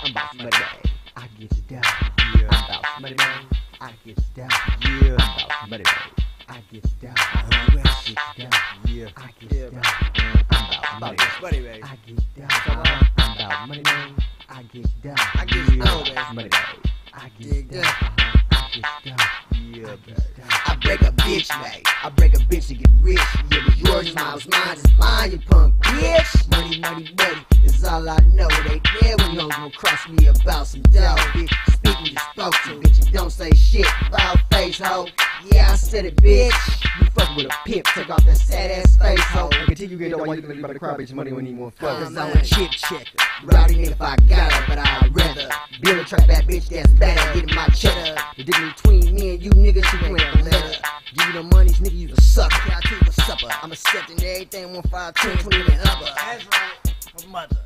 I'm about money, baby. I get it down. Yeah. I'm about money, baby. I get it down. Yeah. I'm about money, baby. I get it down. I get it down. Yeah. I get it down. I'm about money, baby. I get it down. I'm about money, baby. I get it down. I get it down. Money, baby. I get it down. I get it down. Yeah, baby. I break a bitch, man. I break a bitch to get rich. Yeah, but yours is mine is mine, you punk bitch. Money, money, money is all I know. They there when you don't cross me about some dough, bitch. Speak when you spoke to, bitch. You don't say shit. Loud face, ho. Yeah, I said it, bitch. You fuckin' with a pimp, take off that sad ass face, ho. And continue getting while you can about to cry, bitch. Money when you want fuck. Cause I'm a chip checker. Rowdy if I got her, but I'd rather build a trap bad bitch that's better. Getting my cheddar. The difference between me and you niggas, you ain't a letter. Give you the money, nigga, you the sucker. cal.T for supper. I'm accepting everything 1, 5, 10, 20 and upper. That's right. Her mother.